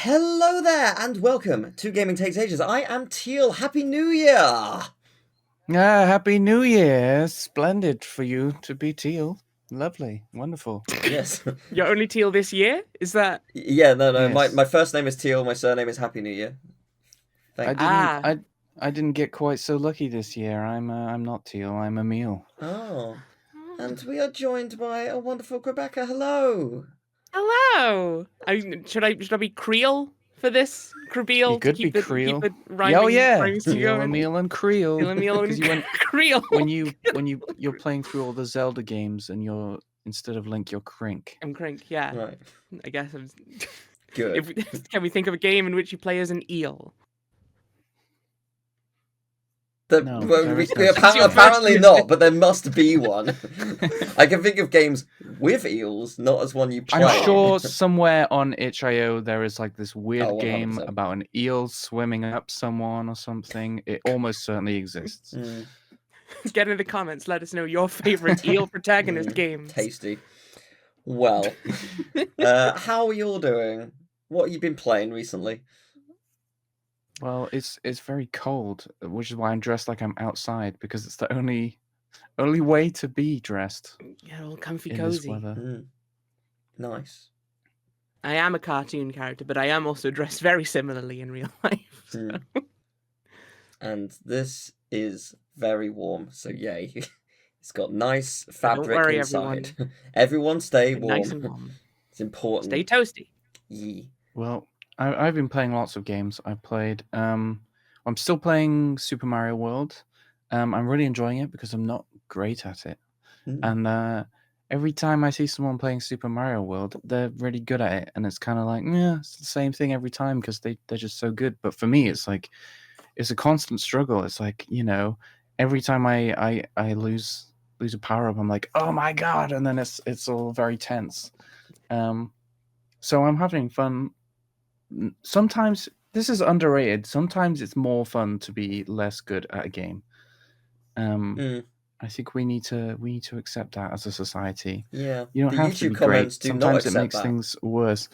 Hello there, and welcome to Gaming Takes Ages. I am Teal. Happy New Year! Happy New Year. Splendid for you to be Teal. Lovely. Wonderful. Yes. You're only Teal this year? Is that... Yeah, no. Yes. My first name is Teal, my surname is Happy New Year. I didn't get quite so lucky this year. I'm not Teal, I'm Emil. Oh. And we are joined by a wonderful Crebecca. Hello! Hello! Should I be Creole for this? Creole You could be Creole. Keep it rhyming, Oh yeah, rhyming Teal, Emil, and Creole. Teal, Emil, and Because Creole. when you're playing through all the Zelda games and you're instead of Link, you're Crink. I'm Crink, yeah. Right. I guess I'm... Good. Can we think of a game in which you play as an eel? No, apparently not, but there must be one. I can think of games with eels, not as one you play. I'm sure somewhere on itch.io there is like this weird 100%. game about an eel swimming up someone or something. It almost certainly exists. Get in the comments, let us know your favorite eel protagonist games. Tasty. Well, how are you all doing? What have you been playing recently? Well, it's very cold, which is why I'm dressed like I'm outside, because it's the only way to be dressed. Yeah, all comfy in cozy. This weather. Nice. I am a cartoon character, but I am also dressed very similarly in real life. So. And this is very warm, so yay. It's got nice fabric Don't worry, inside. Everyone stay warm. Nice and warm. It's important. Stay toasty. Yeah. Well, I've been playing lots of games. I've played. I'm still playing Super Mario World. I'm really enjoying it because I'm not great at it. And every time I see someone playing Super Mario World, they're really good at it, and it's kind of like, yeah, it's the same thing every time because they're just so good. But for me, it's like it's a constant struggle. It's like, every time I lose a power up, I'm like, oh my god, and then it's all very tense. So I'm having fun. Sometimes this is underrated. Sometimes it's more fun to be less good at a game. I think we need to accept that as a society. Yeah. You don't have to be great. Sometimes it makes things worse.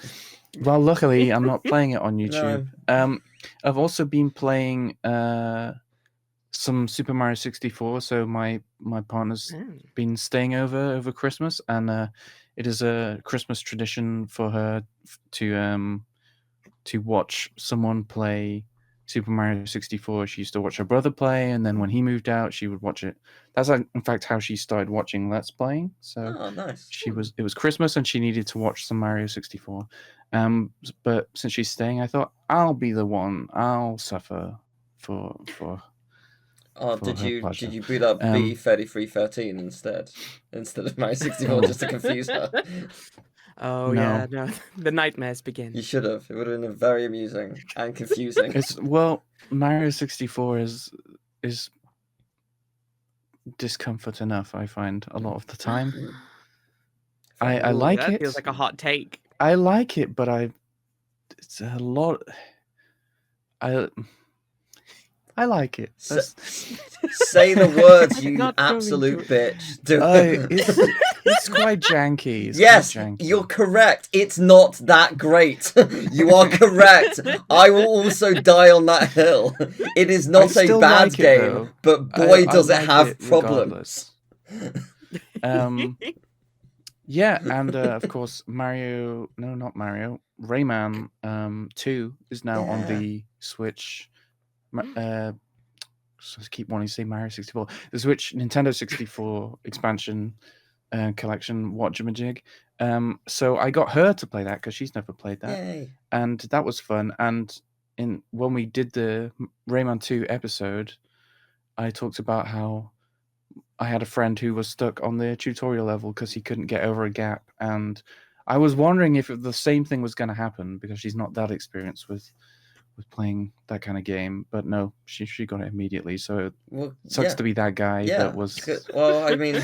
Well, luckily I'm not playing it on YouTube. No. I've also been playing some Super Mario 64. So my partner's been staying over Christmas, and it is a Christmas tradition for her to watch someone play Super Mario 64. She used to watch her brother play, and then when he moved out, she would watch it. That's in fact how she started watching Let's Playing. So nice. It was Christmas and she needed to watch some Mario 64. But since she's staying, I thought I'll be the one. I'll suffer for did you boot up B3313 instead of Mario 64 just to confuse her? Oh no. Yeah, the nightmares begin. You should have. It would have been very amusing and confusing. Mario 64 is discomfort enough, I find, a lot of the time. I like it. Feels like a hot take. I like it, but it's a lot. I like it. Say the words, you absolute bitch. It's quite janky. Yes, you're correct. It's not that great. You are correct. I will also die on that hill. It is not a bad game, but boy, does it have problems. Yeah, and of course, Rayman 2 is now on the Switch. I keep wanting to say Mario 64. The Switch Nintendo 64 expansion collection, whatchamajig. So I got her to play that because she's never played that. Yay. And that was fun. And when we did the Rayman 2 episode, I talked about how I had a friend who was stuck on the tutorial level because he couldn't get over a gap. And I was wondering if the same thing was going to happen because she's not that experienced with playing that kind of game, but no, she got it immediately. So it sucks to be that guy that was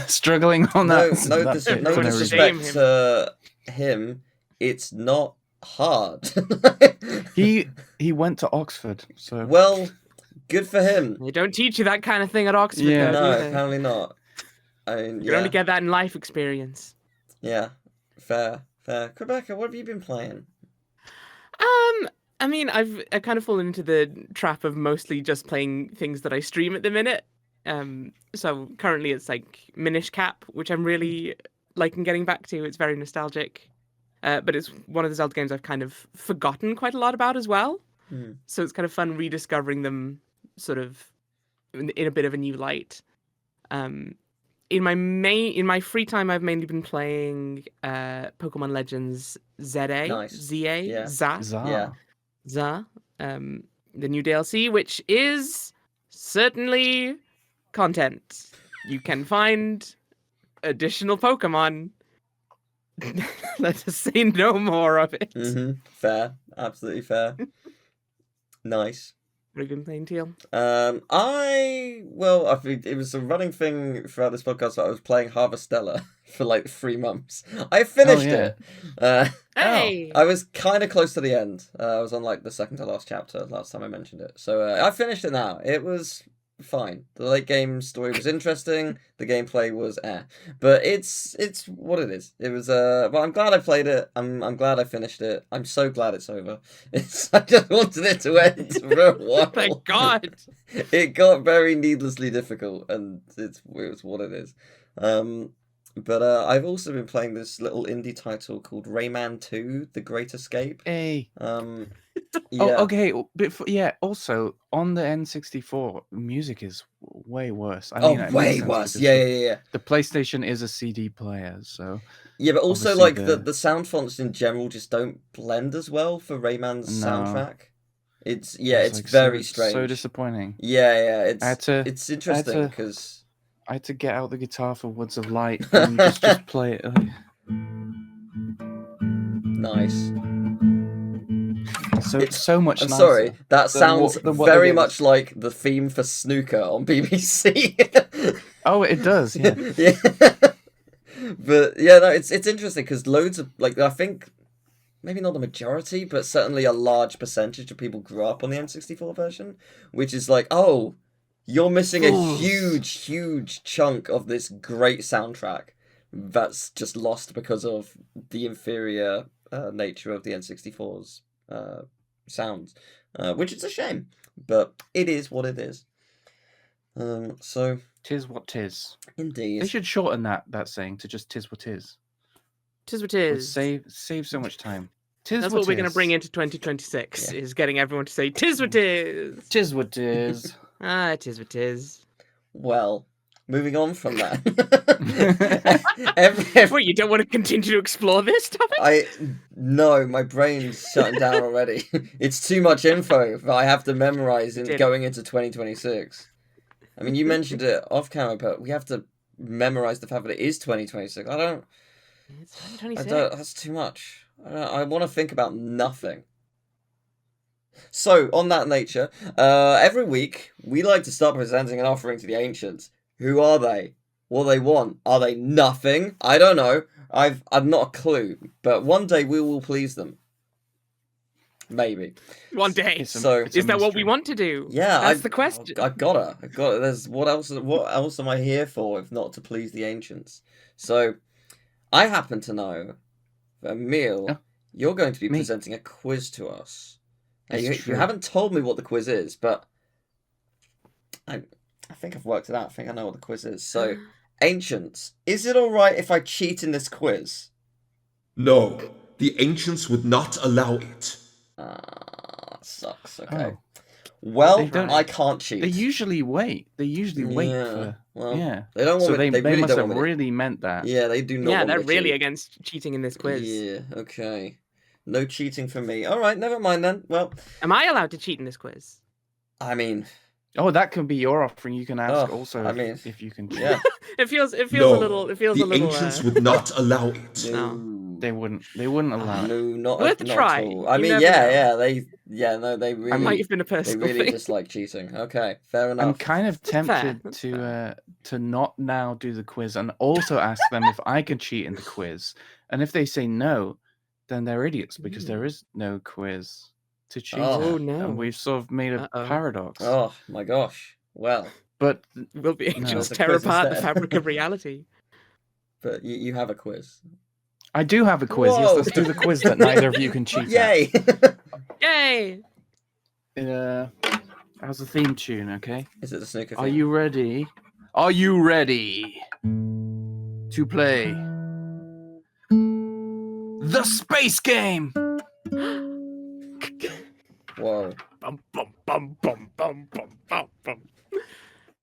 struggling on that. No disrespect to him. It's not hard. He went to Oxford, so well, good for him. They don't teach you that kind of thing at Oxford. Yeah, no, apparently not. You only get that in life experience. Yeah, fair. Crebecca, what have you been playing? I mean, I've kind of fallen into the trap of mostly just playing things that I stream at the minute. So currently it's like Minish Cap, which I'm really liking getting back to. It's very nostalgic. But it's one of the Zelda games I've kind of forgotten quite a lot about as well. So it's kind of fun rediscovering them sort of in a bit of a new light. In my free time, I've mainly been playing Pokemon Legends ZA, Nice. ZA, Yeah. ZA, Yeah. the new DLC, which is certainly content. You can find additional Pokemon. Let us say no more of it. Fair. Absolutely fair. Nice. What have you been playing, Teal? I think it was a running thing throughout this podcast that I was playing Harvestella for like 3 months. I finished it. Hey! I was kind of close to the end. I was on like the second to last chapter last time I mentioned it. So I finished it now. It was fine. The late game story was interesting. The gameplay was but it's what it is. It was well, I'm glad I played it. I'm glad I finished it. I'm so glad it's over. I just wanted it to end for a while. Thank God. It got very needlessly difficult, and it was what it is. But I've also been playing this little indie title called Rayman 2: The Great Escape. Hey. Yeah. Oh, okay. But also on the N64, music is way worse. I mean, it way makes sense worse. because Yeah. The PlayStation is a CD player, so Yeah, but also obviously like the sound fonts in general just don't blend as well for Rayman's soundtrack. It's like very so strange. disappointing. Yeah. It's interesting because I had to get out the guitar for Woods of Light and just play it. Nice. So much I'm nicer. Sorry, that sounds than what very they gave much us. like the theme for Snooker on BBC. Oh, it does. Yeah. Yeah. But yeah, no, it's interesting because loads of like I think maybe not the majority, but certainly a large percentage of people grew up on the N64 version, which is like, oh, you're missing Fools. a huge chunk of this great soundtrack that's just lost because of the inferior nature of the N64's sounds, which is a shame, but it is what it is. So Tis what tis. indeed, They should shorten that saying to just tis what tis. Tis what It would tis. save so much time. Tis That's what what we're going to tis. bring into 2026, Yeah. is getting everyone to say, tis what tis. Tis what tis. Tis what tis. well, moving on from that. Wait, you don't want to continue to explore this topic? No, my brain's shutting down already. It's too much info that I have to memorize going into 2026. I mean, you mentioned it off camera, but we have to memorize the fact that it is 2026. It's 2026. That's too much. I want to think about nothing. So, on that nature, every week we like to start presenting an offering to the ancients. Who are they? What do they want? Are they nothing? I don't know. I've not a clue. But one day we will please them. Maybe. One day. It's a Is that what mystery. we want to do? Yeah, That's the question. I gotta. There's what else am I here for if not to please the ancients? So, I happen to know, Emil, Yeah. you're going to be Me. presenting a quiz to us. Now, It's you true. haven't told me what the quiz is, but I think I've worked it out. I think I know what the quiz is. So, ancients, is it all right if I cheat in this quiz? No, the ancients would not allow it. That sucks. Okay. Oh. Well, They don't- I can't cheat. They usually wait. They usually wait Yeah, for. well, Yeah. They don't want So me. they really must don't have want me to- really meant that. Yeah, they do not. Yeah, want they're me to really cheat. against cheating in this quiz. Yeah. Okay. No cheating for me. All right. Never mind then. Well, Am I allowed to cheat in this quiz? I mean, Oh, that could be your offering. You can ask Oh, also I mean, if you can. yeah. It feels a No, little. It feels the a little. ancients would not allow it. No. They wouldn't allow it. No, not, We'll have to not try. at all. I You mean, never know. they Might really, have been a they personal really thing. dislike cheating. Okay, fair I'm enough. kind of That's fair, tempted that's to not now do the quiz and also ask them if I can cheat in the quiz. And if they say no, then they're idiots because there is no quiz to cheat. Oh, in. no. And we've sort of made a Uh-oh. paradox. Oh my gosh. Well, But Will the No. ancients The tear quiz apart the instead. fabric of reality? but you have a quiz. I do have a quiz. Yes, Whoa. let's do the quiz that neither of you can cheat Yay! Yay! at. How's the theme tune, okay? Is it the snooker Are thing? you ready? Are you ready to play the space game? Whoa. Bum, bum, bum, bum, bum, bum, bum, bum.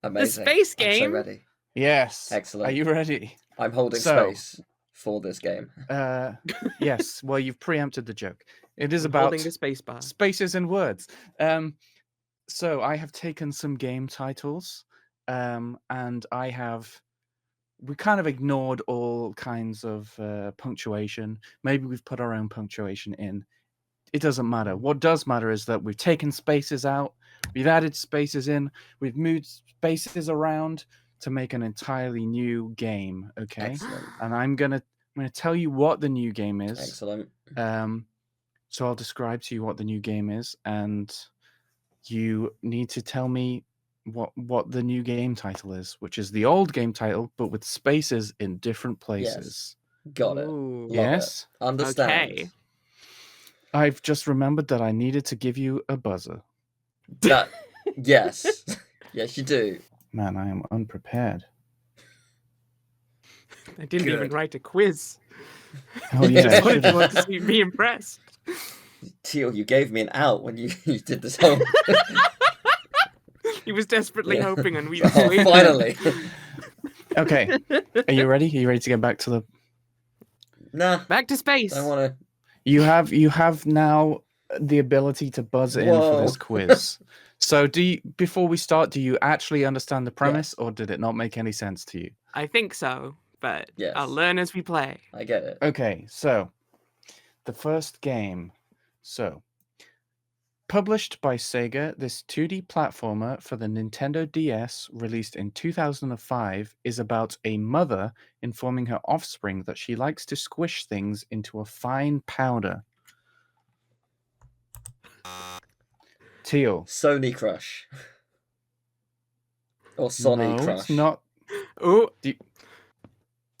Amazing. The space I'm so game? ready. Yes. Excellent. Are you ready? I'm holding So- space for this game. Yes. Well, you've preempted the joke. It is I'm about holding the space bar. spaces and words. So I have taken some game titles, and we kind of ignored all kinds of punctuation. Maybe we've put our own punctuation in. It doesn't matter. What does matter is that we've taken spaces out, we've added spaces in, we've moved spaces around to make an entirely new game. Okay, Excellent. and I'm gonna tell you what the new game is. Excellent. So I'll describe to you what the new game is, and you need to tell me what the new game title is, which is the old game title, but with spaces in different places. Got it. Ooh. Love Yes? it. Understand. Okay. I've just remembered that I needed to give you a buzzer. That, yes. Yes, you do. Man, I am unprepared. I didn't even Good. write a quiz. Oh yeah, I I should just have. want to see me impressed. Teal, you gave me an out when you did this whole... He was desperately Yeah. hoping on we Oh, finally. Okay, are you ready? Are you ready to get back to the? Nah, Back to space. I want to... You have now the ability to buzz in for this Whoa. quiz. So before we start, do you actually understand the premise, or did it not make any sense to you? I think so, but Yes. I'll learn as we play. I get it. Okay, so the first game. So, published by Sega, this 2D platformer for the Nintendo DS, released in 2005, is about a mother informing her offspring that she likes to squish things into a fine powder. Teal. Sony Crush. Or Sony No, Crush. it's not. Oh, Do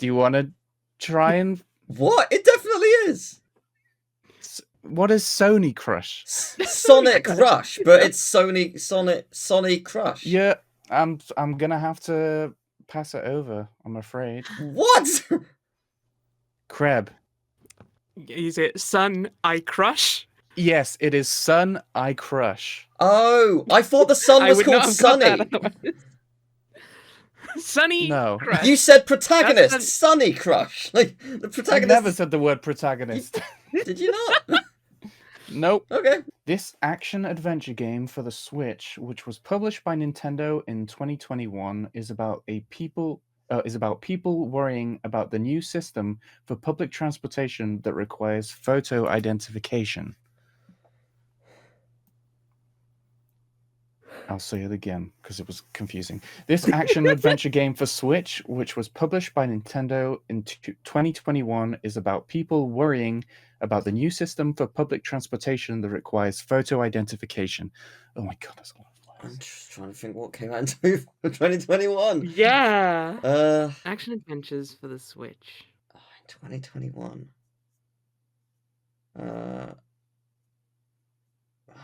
you want to try and... What? It definitely is. What is Sony Crush? Sonic Rush, but it's Sonic Crush. Yeah, I'm gonna have to pass it over, I'm afraid. What? Creb. is it Sun I Crush? Yes, it is Sun I Crush. Oh, I thought the sun I was would called not have got that Sunny. otherwise. Sunny No. Crush. You said protagonist, That's Sunny Crush. Like the I protagonist. never said the word protagonist. Did you not? Nope. Okay. This action-adventure game for the Switch, which was published by Nintendo in 2021, is about people worrying about the new system for public transportation that requires photo identification. I'll say it again because it was confusing. This action-adventure game for Switch, which was published by Nintendo in 2021, is about people worrying about the new system for public transportation that requires photo identification. Oh my god, that's a lot of I'm words. just trying to think what came out in 2021. Yeah. Action adventures for the Switch. 2021.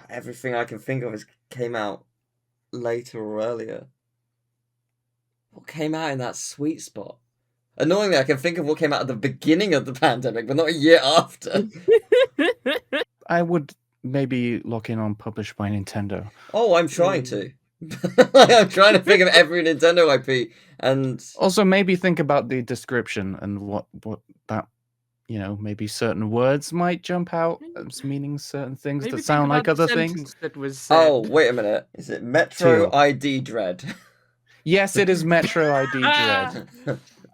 Everything I can think of came out later or earlier. What came out in that sweet spot? Annoyingly, I can think of what came out at the beginning of the pandemic, but not a year after. I would maybe lock in on published by Nintendo. Oh, I'm trying to. I'm trying to think of every Nintendo IP, and Also, maybe think about the description and what that, maybe certain words might jump out as meaning certain things Maybe that think sound like about the other things. sentence that was said. oh, wait a minute, is it Metro Teal. ID Dread? Yes, it is Metro ID Dread.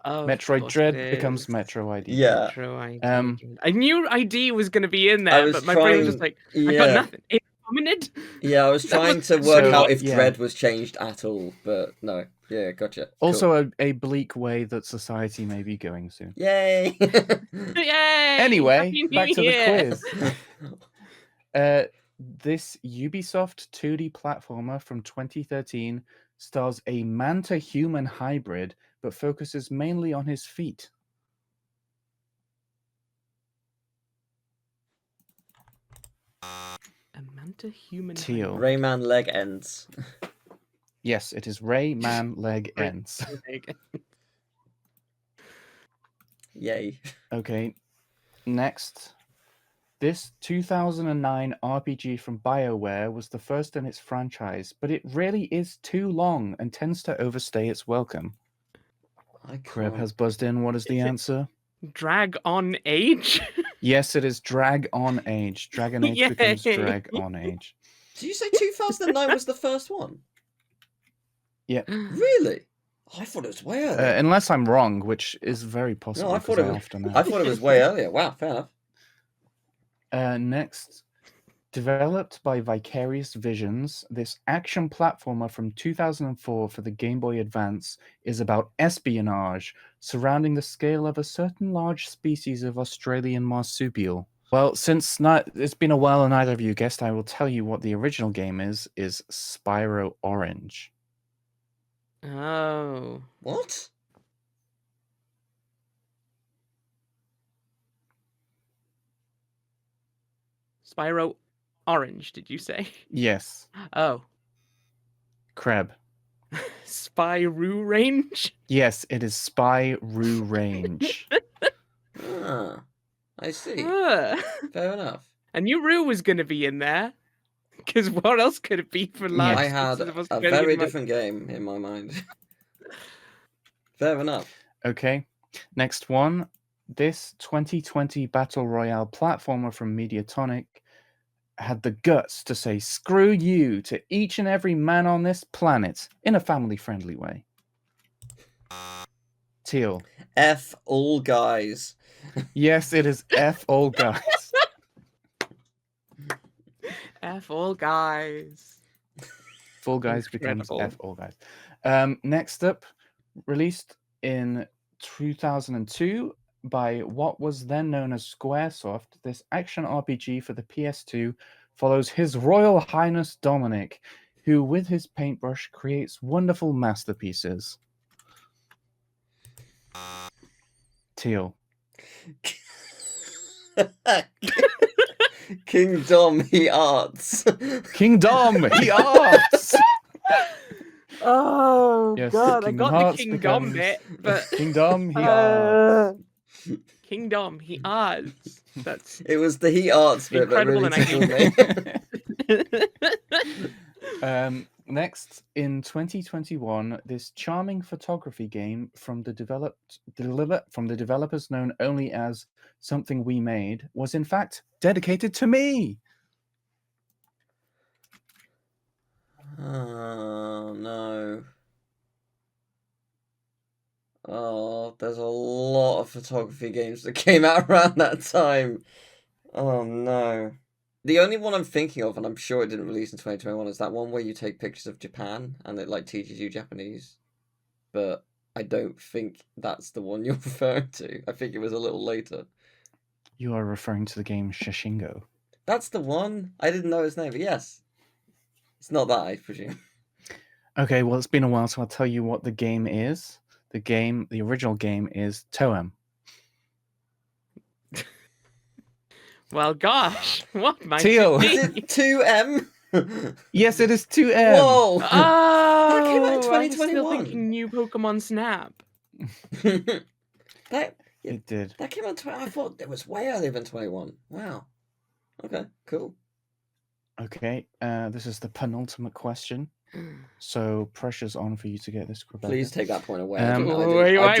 Of Metroid course Dread it becomes is. Metro ID. Yeah. Metro ID. Um, I knew ID was going to be in I there, was but my brain was trying- just like, I yeah. got nothing. A hominid? Yeah, I was That trying was to work so- out if yeah. Dread was changed at all, but no. Yeah, gotcha. Cool. Also, a bleak way that society may be going soon. Yay! Yay! Anyway, Happy New back to Year! the quiz. This Ubisoft 2D platformer from 2013 stars a man-to-human hybrid, but focuses mainly on his feet. Santa Human Teal. Rayman leg ends. Yes, it is Rayman leg ends. Yay. Okay, next. This 2009 RPG from BioWare was the first in its franchise, but it really is too long and tends to overstay its welcome. Creb has buzzed in. What is the answer? Drag on Age? Yes, it is Drag on Age. Dragon Age becomes Drag on Age. Did you say 2009 was the first one? Yeah. Really? I thought it was way earlier. Unless I'm wrong, which is very possible. No, I thought it was way earlier. Wow, fair enough. Next, developed by Vicarious Visions, this action platformer from 2004 for the Game Boy Advance is about espionage surrounding the scale of a certain large species of Australian marsupial. Well, since it's been a while and neither of you guessed, I will tell you what the original game is Spyro Orange. Oh. What? Spyro Orange, did you say? Yes. Oh. Creb. Spyro Range? Yes, it is Spyro Range. Ah, I see. Ah. Fair enough. I knew Roo was going to be in there. Because what else could it be for large? I had a very different game in my mind. Fair enough. Okay. Next one. This 2020 Battle Royale platformer from Mediatonic had the guts to say screw you to each and every man on this planet in a family-friendly way. Teal. F all guys. Yes, it is F all guys. F all guys. Fall Guys becomes Incredible. F all guys. Next up, released in 2002 by what was then known as Squaresoft, this action RPG for the PS2 follows His Royal Highness Dominic, who with his paintbrush creates wonderful masterpieces. Teal. Kingdom he arts. Kingdom he arts. Oh Yes, God! I Kingdom got Hearts the Kingdom becomes bit, but Kingdom he arts. Kingdom he arts. That's It was the he arts bit that incredible, really and tickled me. Next, in 2021, this charming photography game from the developers known only as Something We Made was in fact dedicated to me. Oh no. Oh, there's a lot of photography games that came out around that time. Oh no. The only one I'm thinking of, and I'm sure it didn't release in 2021, is that one where you take pictures of Japan and it like teaches you Japanese. But I don't think that's the one you're referring to. I think it was a little later. You are referring to the game Shishingo. That's the one. I didn't know his name, but yes. It's not that, I presume. Okay, well, it's been a while, so I'll tell you what the game is. The original game is Toem. well, gosh, what might Teal. it be? Is it 2M? Yes, it is 2M. Whoa! Oh, That came out in I was still 2021. thinking new Pokemon Snap. It did. That came out. I thought it was way earlier than 21. Wow. Okay. Cool. Okay, this is the penultimate question. So pressure's on for you to get this, Crebecca. Please take that point away. I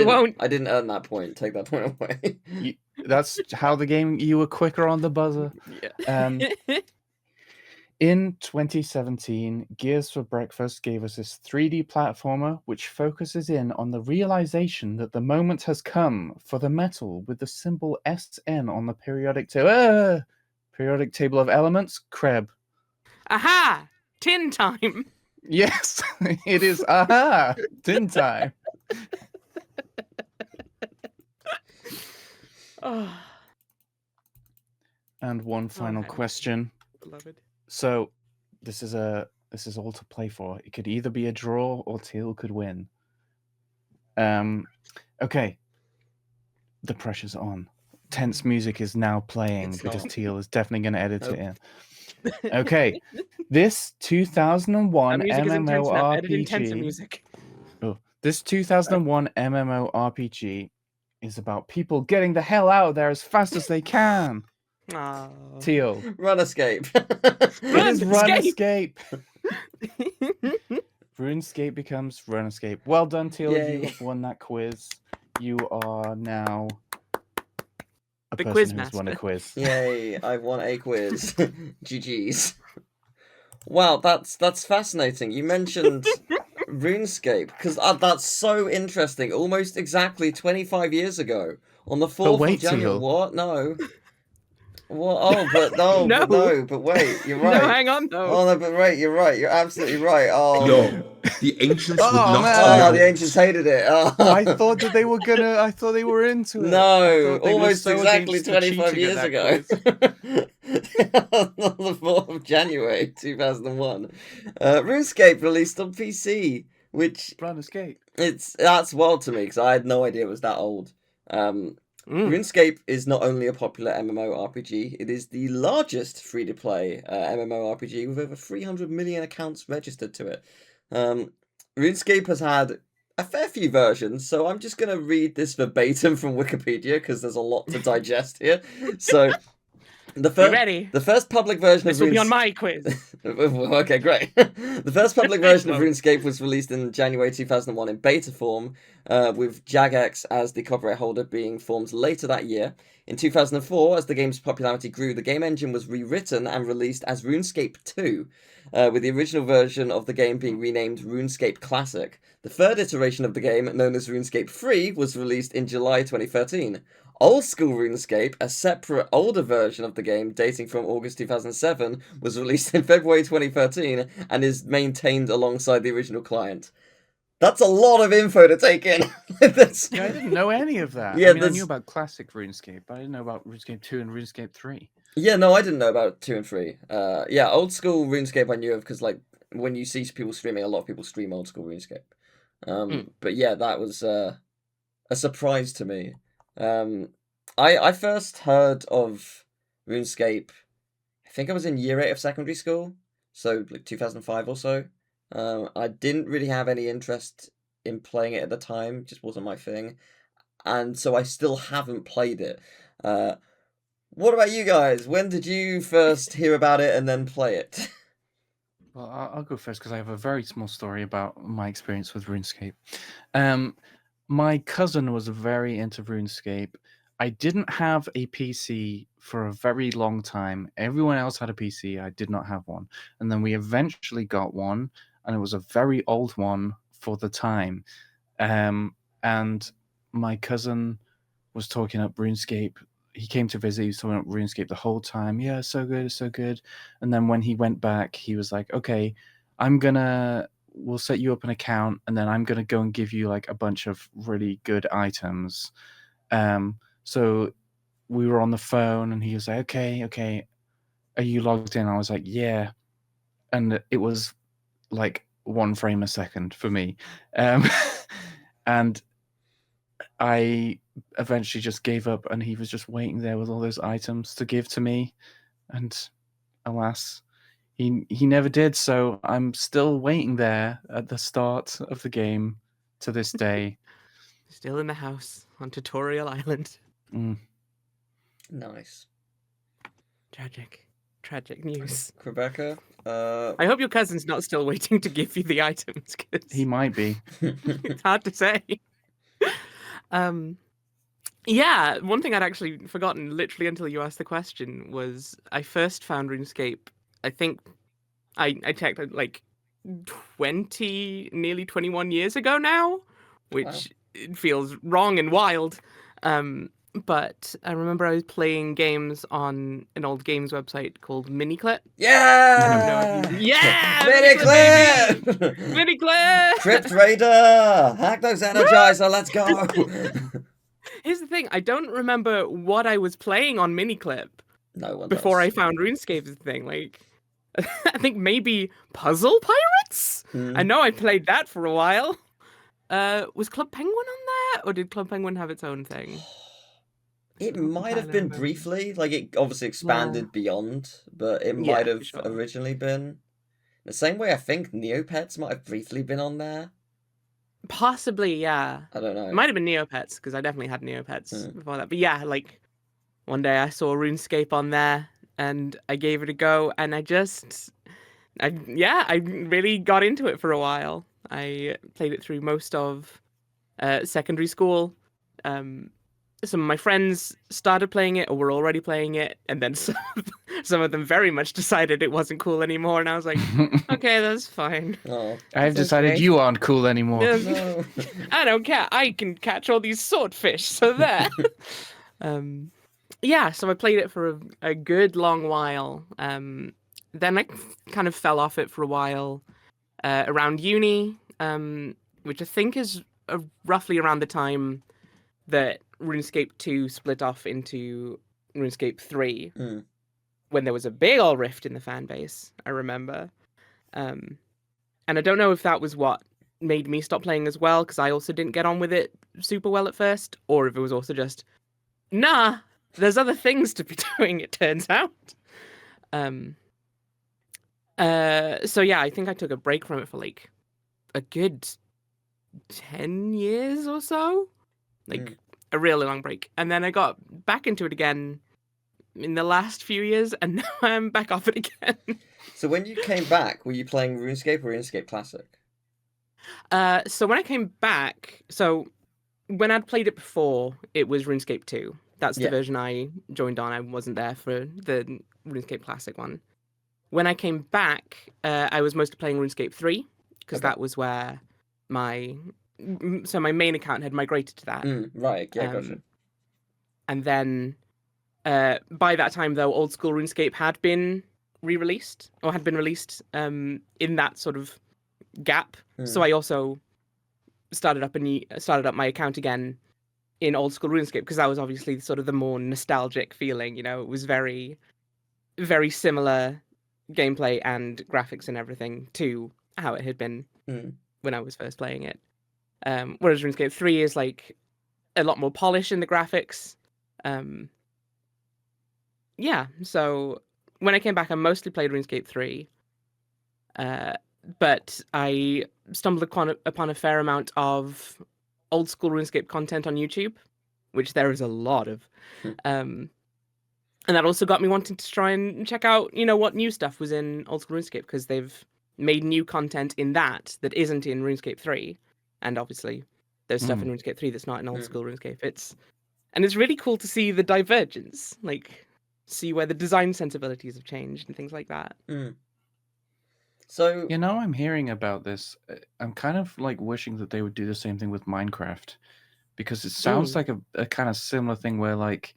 won't. I didn't earn that point. Take that point away. That's how the game. You were quicker on the buzzer. Yeah. In 2017, Gears for Breakfast gave us this 3D platformer which focuses in on the realization that the moment has come for the metal with the symbol SN on the periodic table of elements. Creb. Aha! Tin time. Yes, it is. Aha! Tin time. Oh, And one final Okay. question. beloved. So this is all to play for. It could either be a draw or Teal could win. Okay. The pressure's on. Tense music is now playing It's because not. Teal is definitely going to edit Nope. it in. Okay, this 2001 That music is intense now. Edit in tense MMORPG. music. Oh, this 2001 MMORPG is about people getting the hell out of there as fast as they can. Aw. Teal. Runescape. It is Runescape. Runescape. RuneScape becomes Runescape. Well done, Teal. Yay. You have won that quiz. You are now a The person quiz who's won a master. quiz. Yay, I've won a quiz. GG's. Wow, that's fascinating. You mentioned RuneScape, because that's so interesting. Almost exactly 25 years ago, on the 4th wait, of January. Teal. What? No. What? Oh, but no, No. but wait, you're right. No, hang on though. Oh no, but wait, you're right. You're absolutely right. Oh No, the ancients would Oh, not man. Oh, allow the ancients hated it. Oh. I thought that they were gonna. I thought they were into it. I No, thought they were almost so exactly against the 25 cheating at years that ago. quiz. On the 4th of January 2001. RuneScape released on PC, which RuneScape. that's wild to me because I had no idea it was that old. RuneScape is not only a popular MMORPG, it is the largest free-to-play MMORPG with over 300 million accounts registered to it. RuneScape has had a fair few versions, so I'm just going to read this verbatim from Wikipedia because there's a lot to digest here. So, You ready? the first public version This of will be on my quiz. Okay, great. The first public version of RuneScape was released in January 2001 in beta form, with Jagex as the copyright holder being formed later that year. In 2004, as the game's popularity grew, the game engine was rewritten and released as RuneScape 2, with the original version of the game being renamed RuneScape Classic. The third iteration of the game, known as RuneScape 3, was released in July 2013. Old School RuneScape, a separate, older version of the game dating from August 2007, was released in February 2013 and is maintained alongside the original client. That's a lot of info to take in. Yeah, I didn't know any of that. Yeah, I knew about classic RuneScape, but I didn't know about RuneScape 2 and RuneScape 3. Yeah, no, I didn't know about 2 and 3. Yeah, Old School RuneScape I knew of because, like, when you see people streaming, a lot of people stream Old School RuneScape. But yeah, that was a surprise to me. I first heard of RuneScape, I think I was in year 8 of secondary school, so like 2005 or so. I didn't really have any interest in playing it at the time, just wasn't my thing, and so I still haven't played it. What about you guys? When did you first hear about it and then play it? Well, I'll go first because I have a very small story about my experience with RuneScape. My cousin was very into RuneScape. I didn't have a PC for a very long time. Everyone else had a PC. I did not have one. And then we eventually got one, and it was a very old one for the time. And my cousin was talking up RuneScape. He came to visit. He was talking up RuneScape the whole time. Yeah, it's so good, it's so good. And then when he went back, he was like, okay, we'll set you up an account, and then I'm gonna go and give you like a bunch of really good items. So we were on the phone, and he was like, okay, are you logged in? I was like, yeah. And it was like 1 frame a second for me. And I eventually just gave up, and he was just waiting there with all those items to give to me. And alas, he never did, so I'm still waiting there at the start of the game to this day. Still in the house on Tutorial Island. Nice. Tragic news. Crebecca? I hope your cousin's not still waiting to give you the items, because He might be. it's hard to say. Yeah, one thing I'd actually forgotten literally until you asked the question was I first found RuneScape, I think I checked like nearly 21 years ago now, which feels wrong and wild. But I remember I was playing games on an old games website called Miniclip. Yeah! Miniclip! Miniclip! Crypt Raider! Hack those Energizer, let's go! Here's the thing, I don't remember what I was playing on Miniclip No one before does. I found RuneScape as a thing. Like, I think maybe Puzzle Pirates? I know I played that for a while. Was Club Penguin on there? Or did Club Penguin have its own thing? It might have been briefly, like it obviously expanded beyond, but it might have originally been. The same way I think Neopets might have briefly been on there. Possibly, yeah. I don't know. It might have been Neopets, because I definitely had Neopets before that. But yeah, like, one day I saw RuneScape on there, and I gave it a go, and I really got into it for a while. I played it through most of secondary school. Some of my friends started playing it or were already playing it, and then some of them very much decided it wasn't cool anymore, and I was like, okay, that's fine. Oh, I've decided you aren't cool anymore. no. I don't care. I can catch all these swordfish, so there. Yeah, so I played it for a good long while. Then I kind of fell off it for a while around uni, which I think is roughly around the time that RuneScape 2 split off into RuneScape 3, when there was a big old rift in the fan base, I remember. And I don't know if that was what made me stop playing as well, because I also didn't get on with it super well at first, or if it was also just, nah, there's other things to be doing, it turns out. So yeah, I think I took a break from it for like a good 10 years or so. Like a really long break. And then I got back into it again in the last few years, and now I'm back off it again. So when you came back, were you playing RuneScape or RuneScape Classic? So when I came back, so when I'd played it before, it was RuneScape 2. That's the version I joined on. I wasn't there for the RuneScape Classic one. When I came back, I was mostly playing RuneScape 3, because that was where my main account had migrated to that. Right, yeah, gotcha. And then by that time, though, old school RuneScape had been re-released, or had been released in that sort of gap. So I also started up my account again in old school RuneScape, because that was obviously sort of the more nostalgic feeling. You know, it was very, very similar gameplay and graphics and everything to how it had been when I was first playing it. Whereas RuneScape 3 is like a lot more polish in the graphics. Yeah, so when I came back, I mostly played RuneScape 3. But I stumbled upon a fair amount of old school RuneScape content on YouTube, which there is a lot of. And that also got me wanting to try and check out, what new stuff was in old school RuneScape, because they've made new content in that isn't in RuneScape 3. And obviously, there's stuff in RuneScape 3 that's not in old school RuneScape. It's really cool to see the divergence, like see where the design sensibilities have changed and things like that. So I'm hearing about this. I'm kind of like wishing that they would do the same thing with Minecraft, because it sounds like a kind of similar thing where like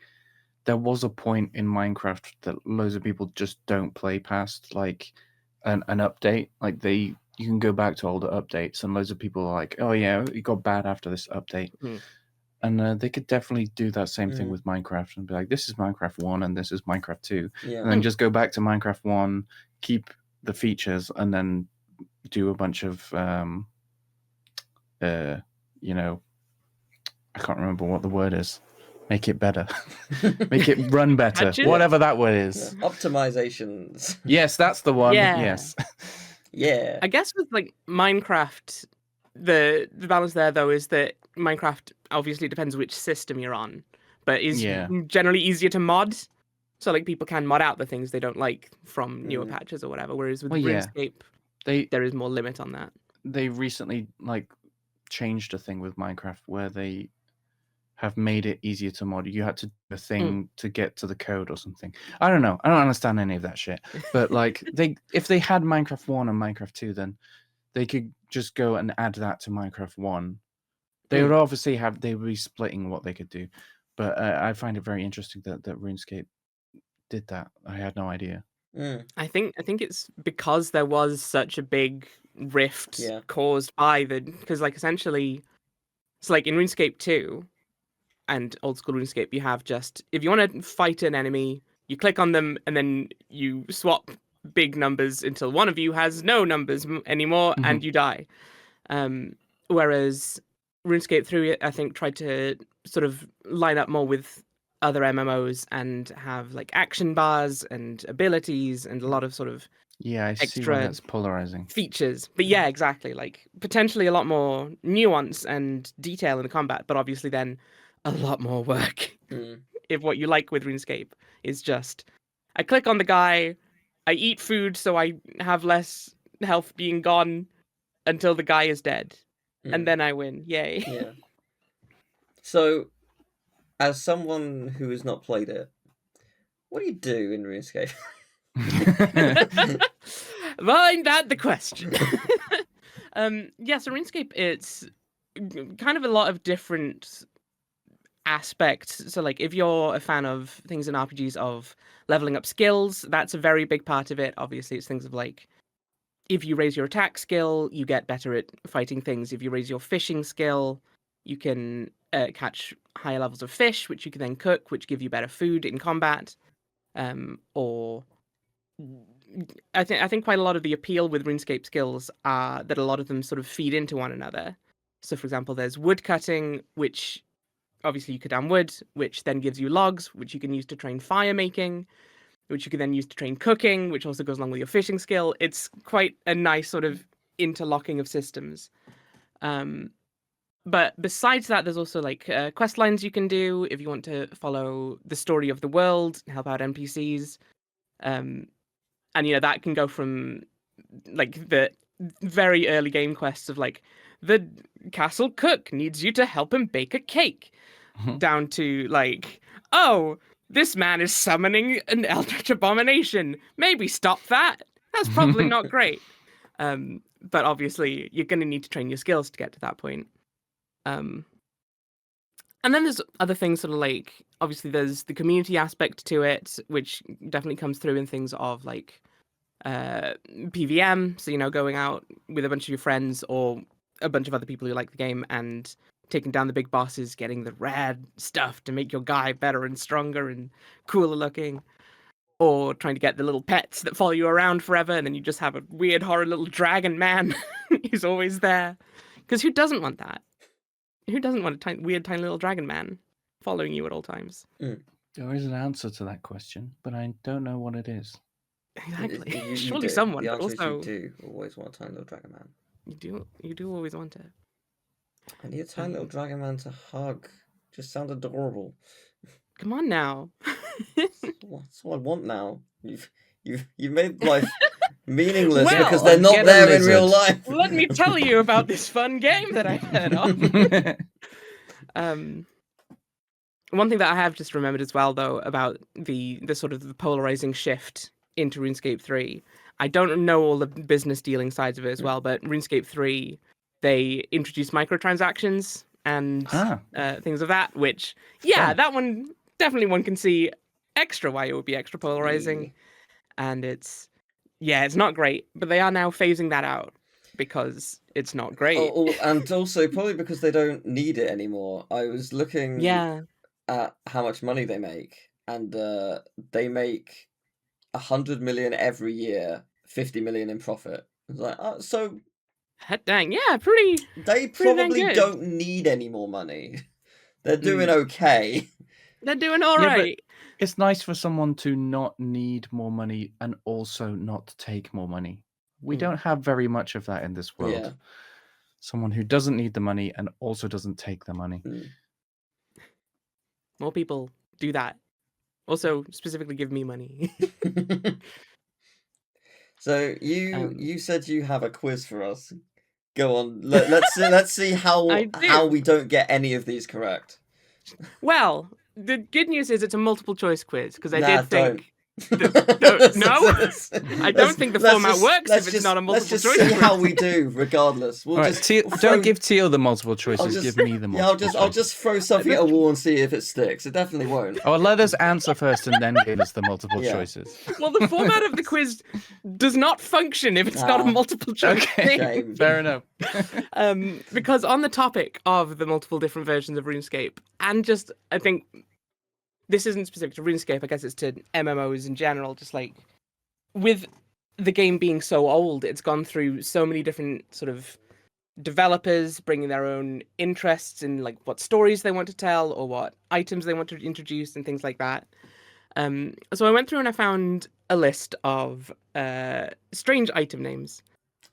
there was a point in Minecraft that loads of people just don't play past like an update. Like you can go back to older updates, and loads of people are like, oh yeah, it got bad after this update. And they could definitely do that same thing with Minecraft and be like, this is Minecraft 1 and this is Minecraft 2. And then just go back to Minecraft 1, keep the features, and then do a bunch of, I can't remember what the word is. Make it better. Make it run better. Whatever that word is. Yeah. Optimizations. Yes, that's the one. Yeah. Yes. Yeah. I guess with like Minecraft, the balance there though is that Minecraft obviously depends which system you're on, but is generally easier to mod. So like people can mod out the things they don't like from newer patches or whatever. Whereas with RuneScape, there is more limit on that. They recently like changed a thing with Minecraft where they have made it easier to mod. You had to do a thing to get to the code or something. I don't know. I don't understand any of that shit. But like if they had Minecraft 1 and Minecraft 2, then they could just go and add that to Minecraft 1. They would obviously they would be splitting what they could do. But I find it very interesting that RuneScape did that. I had no idea. I think it's because there was such a big rift caused by because like essentially, it's like in RuneScape 2 and old school RuneScape, you have just, if you want to fight an enemy, you click on them and then you swap big numbers until one of you has no numbers anymore and you die. Whereas RuneScape 3, I think, tried to sort of line up more with other MMOs and have like action bars and abilities and a lot of sort of Yeah, I see extra why that's polarizing. features. But yeah, exactly. Like potentially a lot more nuance and detail in the combat, but obviously then a lot more work. If what you like with RuneScape is just I click on the guy, I eat food so I have less health being gone until the guy is dead. And then I win. Yay. Yeah. So, as someone who has not played it, what do you do in RuneScape? Mind that the question. Yeah, so RuneScape, it's kind of a lot of different aspects. So like if you're a fan of things in RPGs of leveling up skills, that's a very big part of it. Obviously, it's things of like if you raise your attack skill, you get better at fighting things. If you raise your fishing skill, you can catch higher levels of fish, which you can then cook, which give you better food in combat. Or I think quite a lot of the appeal with RuneScape skills are that a lot of them sort of feed into one another. So, for example, there's wood cutting, which obviously you cut down wood, which then gives you logs, which you can use to train fire making, which you can then use to train cooking, which also goes along with your fishing skill. It's quite a nice sort of interlocking of systems. But besides that, there's also like quest lines you can do if you want to follow the story of the world, help out NPCs. And, that can go from like the very early game quests of like, the castle cook needs you to help him bake a cake, down to like, oh, this man is summoning an eldritch abomination. Maybe stop that. That's probably not great. But obviously, you're going to need to train your skills to get to that point. And then there's other things sort of like, obviously, there's the community aspect to it, which definitely comes through in things of like PVM. So, going out with a bunch of your friends or a bunch of other people who like the game and taking down the big bosses, getting the rad stuff to make your guy better and stronger and cooler looking, or trying to get the little pets that follow you around forever, and then you just have a weird horror little dragon man who's always there. Because who doesn't want that? Who doesn't want a weird tiny little dragon man following you at all times? There is an answer to that question, but I don't know what it is. Exactly. You Surely do. someone, The but answer also is you do always want a tiny little dragon man. you do always want it. I need a tiny little dragon man to hug. Just sound adorable. Come on now. That's what I want now. You've made life meaningless because Well, they're not there in real life. Let me tell you about this fun game that I've heard of. One thing that I have just remembered as well, though, about the sort of the polarizing shift into RuneScape 3. I don't know all the business dealing sides of it as well, but RuneScape 3, they introduced microtransactions and things of that, which, that one, definitely one can see extra why it would be extra polarizing. And it's not great, but they are now phasing that out because it's not great. And also probably because they don't need it anymore. I was looking at how much money they make, and they make 100 million every year, 50 million in profit. It's like, so head dang, pretty. They probably don't need any more money. They're doing okay. They're doing all right. It's nice for someone to not need more money and also not take more money. We don't have very much of that in this world. Yeah. Someone who doesn't need the money and also doesn't take the money. More people do that. Also, specifically give me money. So you said you have a quiz for us. Go on. Let's see how we don't get any of these correct. Well, the good news is it's a multiple choice quiz because I did think. No, I don't think the format works if it's not a multiple choice. Let's just see how we do, regardless. Don't give Teal the multiple choices. Give me the multiple choices. I'll just throw something at a wall and see if it sticks. It definitely won't. Oh, let us answer first and then give us the multiple choices. Well, the format of the quiz does not function if it's not a multiple choice. Okay, fair enough. Because on the topic of the multiple different versions of RuneScape, and just I think. This isn't specific to RuneScape, I guess it's to MMOs in general, just like, with the game being so old, it's gone through so many different sort of developers bringing their own interests in like what stories they want to tell or what items they want to introduce and things like that. So I went through and I found a list of strange item names.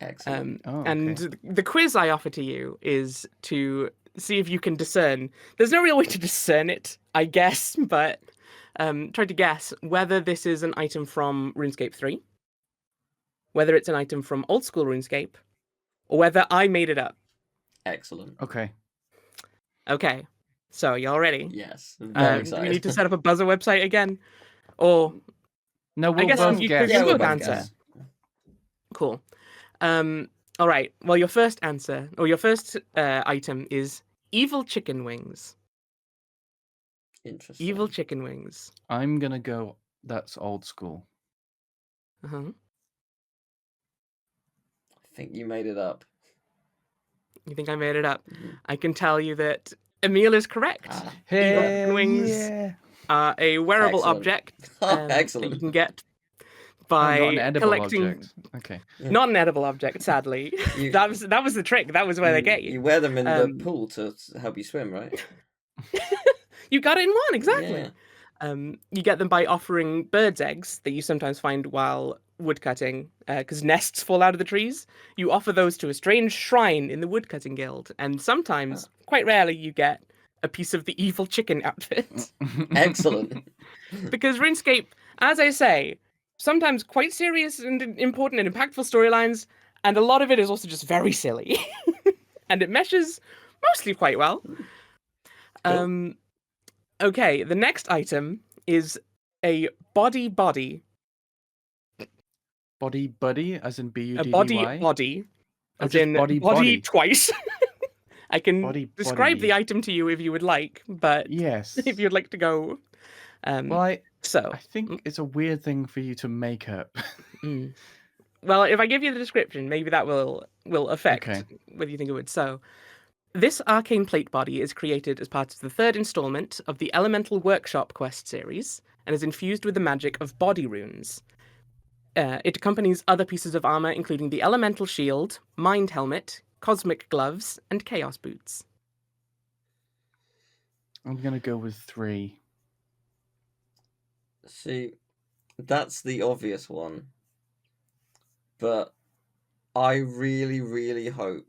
Excellent. And the quiz I offer to you is to see if you can discern. There's no real way to discern it, I guess, but try to guess whether this is an item from RuneScape 3, whether it's an item from old school RuneScape, or whether I made it up. Excellent. Okay. Okay. So, y'all ready? Yes. Very excited. Do we need to set up a buzzer website again? Or No, we'll I guess both you guess. could both both answer. guess. Cool. All right. Well, your first answer, or your first item is evil chicken wings. Interesting. Evil chicken wings. I'm gonna go. That's old school. Uh-huh. I think you made it up. You think I made it up? Mhm. I can tell you that Emil is correct. Evil Hey, chicken wings yeah. are a wearable Excellent. object that Excellent. you can get Oh, by not an edible collecting. object. Okay. Not an edible object, sadly. You- that was the trick. That was where they get you. You wear them in Um, the pool to help you swim, right? You got it in one, exactly. Yeah. You get them by offering birds' eggs that you sometimes find while woodcutting, because nests fall out of the trees. You offer those to a strange shrine in the woodcutting guild, and sometimes, quite rarely, you get a piece of the evil chicken outfit. Excellent. Because RuneScape, as I say, sometimes quite serious and important and impactful storylines, and a lot of it is also just very silly. And it meshes mostly quite well. Cool. Okay, the next item is a body. Body buddy, as in A B-U-D-D-Y? body, Oh, as just in body. twice. I can Body, describe the body. item to you if you would like, but Yes. if you'd like to go. Well, I So, think it's a weird thing for you to make up. mm. Well, if I give you the description, maybe that will affect Okay. whether you think it would. So, this arcane plate body is created as part of the third installment of the Elemental Workshop quest series and is infused with the magic of body runes. It accompanies other pieces of armor, including the Elemental Shield, Mind Helmet, Cosmic Gloves, and Chaos Boots. I'm gonna go with 3. See, that's the obvious one. But I really, really hope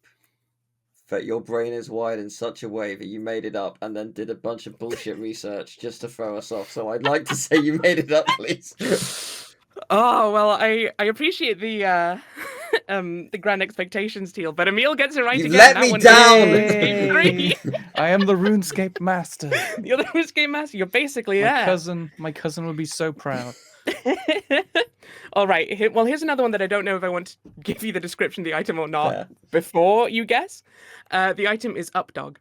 that your brain is wired in such a way that you made it up and then did a bunch of bullshit research just to throw us off. So I'd like to say you made it up, please. Oh, well, I appreciate the grand expectations, Teal, but Emil gets it right You again. let That me one down! is RuneScape 3. I am the RuneScape master. You're the RuneScape master. You're basically My there. cousin would be so proud. All right. Well, here's another one that I don't know if I want to give you the description of the item or not Fair. before you guess. The item is Updog.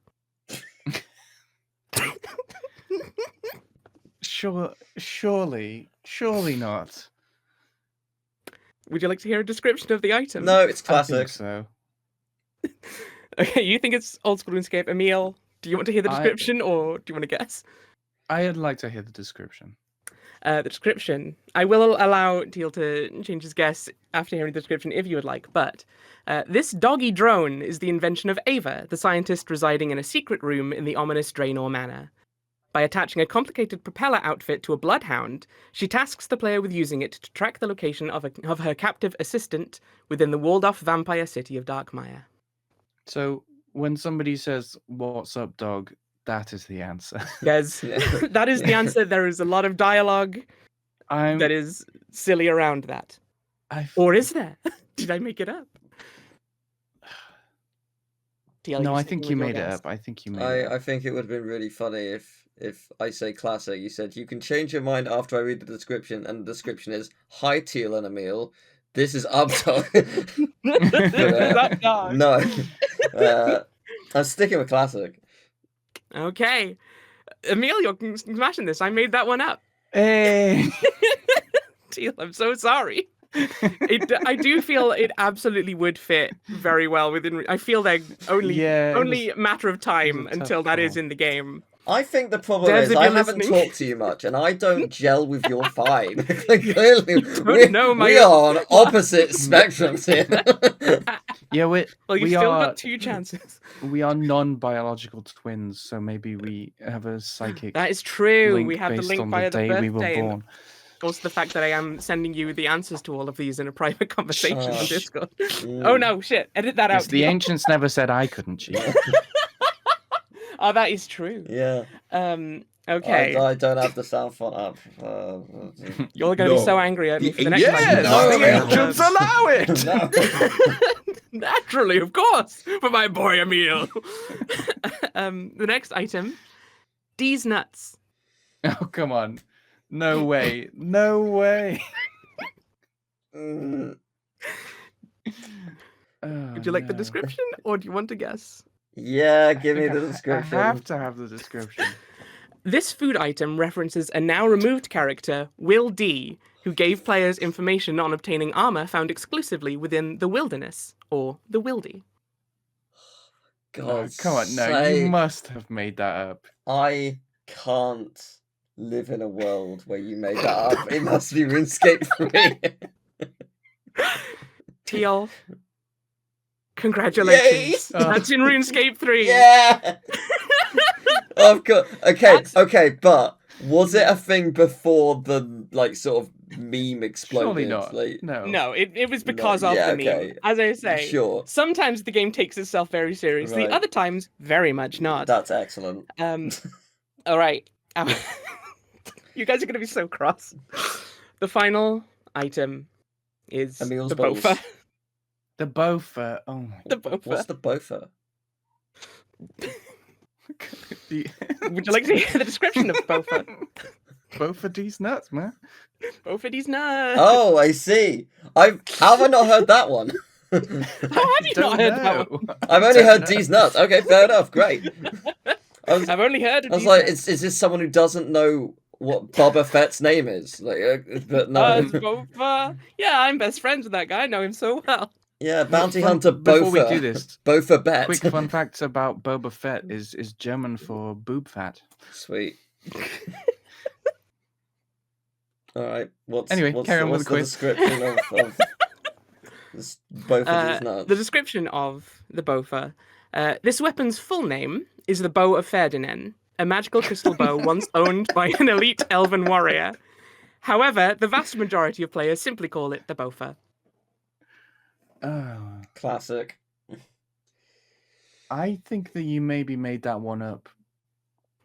Surely not. Would you like to hear a description of the item? No, it's I think classic. so. Okay, you think it's old school RuneScape. Emil, do you want to hear the description or do you want to guess? I'd like to hear the description. The description. I will allow Teal to change his guess after hearing the description if you would like, but this doggy drone is the invention of Ava, the scientist residing in a secret room in the ominous Draenor Manor. By attaching a complicated propeller outfit to a bloodhound, she tasks the player with using it to track the location of her captive assistant within the walled-off vampire city of Darkmire. So when somebody says, "What's up, dog?" that is the answer. Guys, that is the answer. There is a lot of dialogue that is silly around that. Or is there? Did I make it up? No, I think you made it up. I think you made it up. I think it would have been really funny if I say classic, you said you can change your mind after I read the description, and the description is, "Hi, Teal and Emil. This is Updog." No. I'm sticking with classic. Okay. Emil, you're smashing this. I made that one up. Hey! Teal, I'm so sorry. I do feel it absolutely would fit very well within. I feel they're only matter of time until that is in the game. I think the problem Devs, is if I you're haven't listening. talked to you much, and I don't gel with your vibe. Clearly, we own- are on opposite spectrums here. Yeah, Well, you've we still are got 2 chances. we are non-biological twins, so maybe we have a psychic That is true. link We have the based link on via the the day we were birthday. born. Also, the fact that I am sending you the answers to all of these in a private conversation on Shh. Discord. Oh no, shit! Edit that Yes, out. the ancients never said I couldn't cheat. Oh, that is true. Yeah. Okay. I don't have the sound font up. You're going to be No, so angry at me the for the next ancients- item. No, the no, ancients allow it. No. Naturally, of course, for my boy Emil. The next item, D's nuts. Oh, come on. No way. No way. Mm, Would you like the description, or do you want to guess? yeah, give me the description. I have to have the description. This food item references a now removed character, Will D, who gave players information on obtaining armor found exclusively within the wilderness, or the Wildy. God, Come on, no, sake. you must have made that up. I can't live in a world where you made that up. It must be RuneScape 3. Teal, congratulations. Yay! That's in RuneScape 3. Yeah! Of course. Okay, That's- okay, but was it a thing before the, like, sort of meme exploded? Surely not. Like, No. No, it was because of yeah, the meme. okay. As I say, Sure. sometimes the game takes itself very seriously, Right. other times, very much not. That's excellent. All right. You guys are going to be so cross. The final item is Emil's the balls. Bofa. The Bofa. Oh my The Bofa. What's the Bofa? The Would you like to hear the description of Bofa? Bofa D's nuts, man. Bofa D's nuts. Oh, I see. How have I not heard that one? How have you not heard that one? I've only heard D's nuts. Okay, fair enough. Great. I've only heard of I was these like, nuts. is this someone who doesn't know what Boba Fett's name is? Like, but no. It's Bofa. Yeah, I'm best friends with that guy. I know him so well. Yeah, bounty Fun- hunter Bofa. Before we do this, Bofa Bet. quick fun fact about Boba Fett is German for boob fat. Sweet. All right. What's Anyway, carry on with the quiz. description of this Bofa D's nuts? The description of the Bofa. This weapon's full name is the Bow of Ferdinand, a magical crystal bow once owned by an elite elven warrior. However, the vast majority of players simply call it the Bofa. Oh, Classic. I think that you maybe made that one up.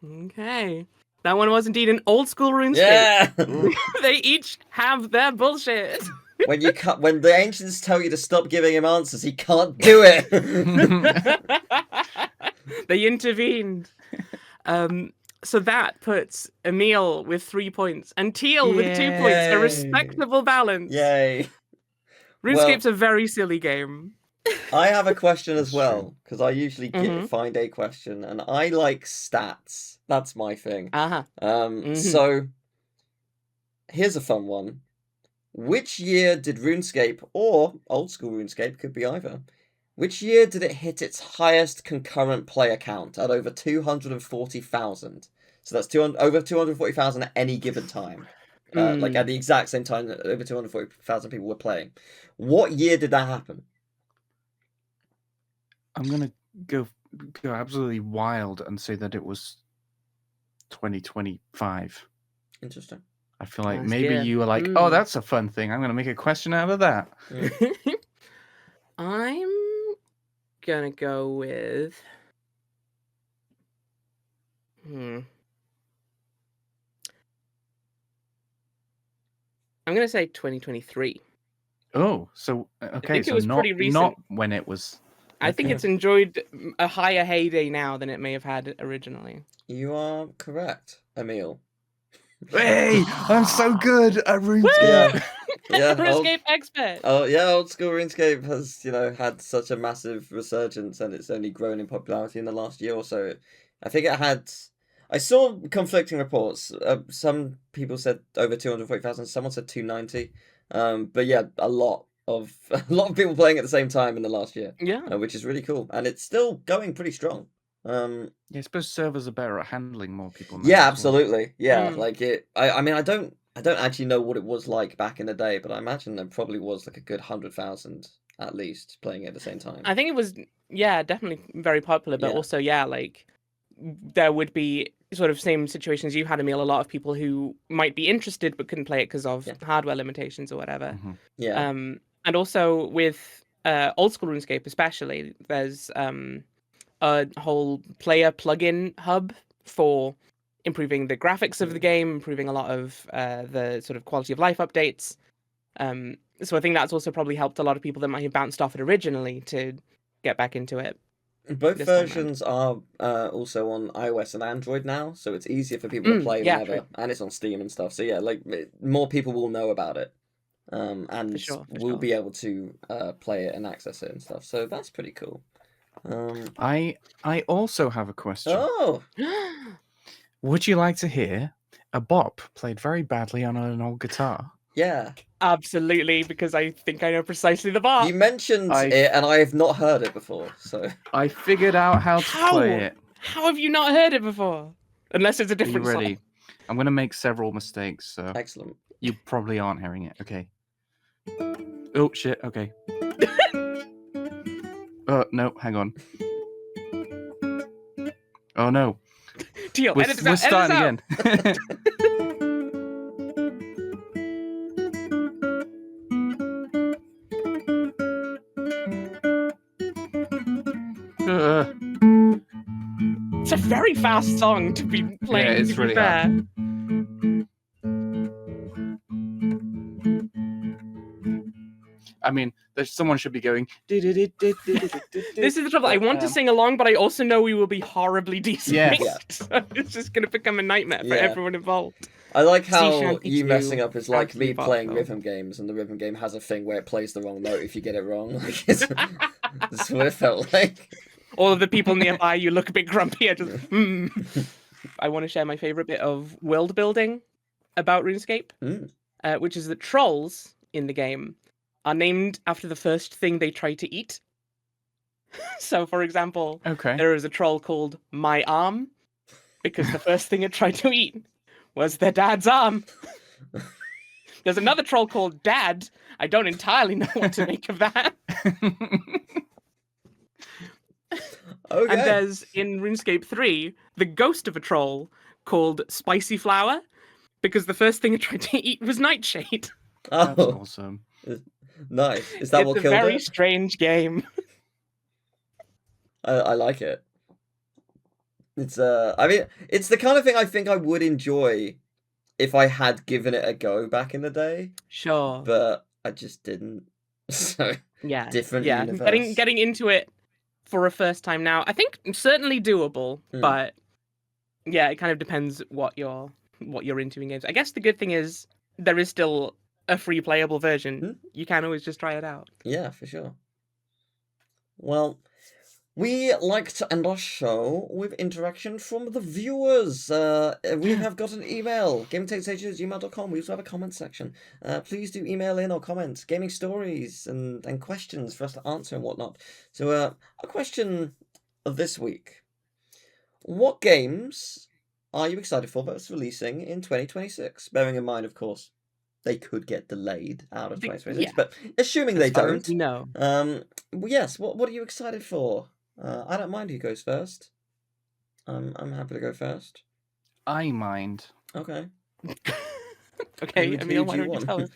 Okay. That one was indeed an old school RuneScape. Yeah. They each have their bullshit. when the ancients tell you to stop giving him answers, he can't do it. They intervened. So that puts Emil with 3 points and Teal with 2 points. A Yay. respectable balance. Yay. RuneScape's a very silly game. I have a question as That's well, because I usually Mhm. find a question, and I like stats. That's my thing. Uh-huh. So, here's a fun one. Which year did RuneScape, or old school RuneScape, could be either, which year did it hit its highest concurrent player count at over 240,000? So that's over 240,000 at any given time. Like at the exact same time that over 240,000 people were playing. What year did that happen? I'm gonna go absolutely wild and say that it was 2025. Interesting. I feel like Last maybe year. you were like, oh, that's a fun thing. I'm gonna make a question out of that. I'm gonna go with. I'm gonna say 2023. Oh, so okay, think it so was pretty not recent. when it was. I think Okay. it's enjoyed a higher heyday now than it may have had originally. You are correct, Emil. Hey, I'm so good at RuneScape. Yeah. Yeah. Old, RuneScape expert. old school RuneScape has, had such a massive resurgence, and it's only grown in popularity in the last year or so. I think it had. I saw conflicting reports. Some people said over 240,000. Someone said 290. But yeah, a lot of people playing at the same time in the last year. Yeah. Which is really cool, and it's still going pretty strong. I suppose servers are better at handling more people now. Yeah, as well. absolutely. Yeah, Mm. like it. I mean, I don't actually know what it was like back in the day, but I imagine there probably was like a good 100,000 at least playing at the same time. I think it was, definitely very popular, but Yeah. also, like there would be sort of same situations you had, Emil, a lot of people who might be interested but couldn't play it because of hardware limitations or whatever. Mhm. Yeah. And also with old school RuneScape especially, there's a whole player plugin hub for improving the graphics of the game, improving a lot of the sort of quality of life updates. So I think that's also probably helped a lot of people that might have bounced off it originally to get back into it. Both this time round. versions are also on iOS and Android now, so it's easier for people to play yeah, whenever, true. and it's on Steam and stuff. So yeah, like more people will know about it, and For will sure. be able to play it and access it and stuff. So that's pretty cool. I also have a question. Oh, Would you like to hear a bop played very badly on an old guitar? yeah. Absolutely, because I think I know precisely the bar. You mentioned it, and I have not heard it before. So I figured out how to play it. How have you not heard it before? Unless it's a Are you different ready? song. I'm going to make several mistakes, so excellent. you probably aren't hearing it. Okay. Oh, shit. Okay. No, hang on. Oh, no. Teal, We're edit this out, starting edit this out. again. It's a very fast song to be playing. Yeah, it's to be really fair. hard. I mean, someone should be going. This is the trouble. I want to sing along, but I also know we will be horribly decent. Yes. So it's just going to become a nightmare for everyone involved. I like Sea how Shanty you 2, messing up is like me absolute bop playing film. rhythm games, and the rhythm game has a thing where it plays the wrong note if you get it wrong. Like, that's what it felt like. All of the people nearby, you look a bit grumpy. I want to share my favorite bit of world building about RuneScape, which is that trolls in the game are named after the first thing they try to eat. So, for example, there is a troll called My Arm, because the first thing it tried to eat was their dad's arm. There's another troll called Dad. I don't entirely know what to make of that. Okay. And there's, in RuneScape 3, the ghost of a troll called Spicy Flower, because the first thing it tried to eat was Nightshade. That's awesome. Nice. Is that what killed it? It's a very strange game. I like it. It's I mean, it's the kind of thing I think I would enjoy if I had given it a go back in the day. Sure. But I just didn't. So different universe. Getting into it for a first time now, I think certainly doable, but yeah, it kind of depends what you're into in games. I guess the good thing is there is still a free playable version. You can always just try it out. Yeah, for sure. Well, we like to end our show with interaction from the viewers. We have got an email, gamingtakesage@gmail.com. We also have a comment section. Please do email in or comment gaming stories and questions for us to answer and whatnot. So, a question of this week. What games are you excited for that's releasing in 2026? Bearing in mind, of course, they could get delayed out of 2026, but assuming they don't. No. Yes, what are you excited for? I don't mind who goes first. I'm happy to go first. I mind. Okay. Okay, Emil, why don't you tell us?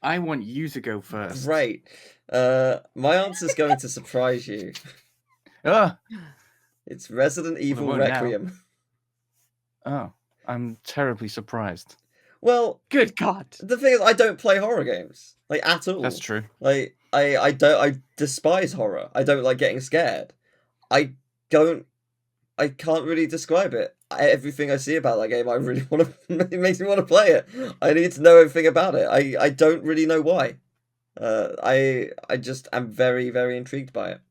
I want you to go first. Great. My answer's going to surprise you. It's Resident Evil Requiem. Oh, I'm terribly surprised. Well, good God. The thing is, I don't play horror games, like, at all. That's true. Like, I despise horror. I don't like getting scared. I can't really describe it. Everything I see about that game, I really want to. It makes me want to play it. I need to know everything about it. I don't really know why. I just am very, very intrigued by it.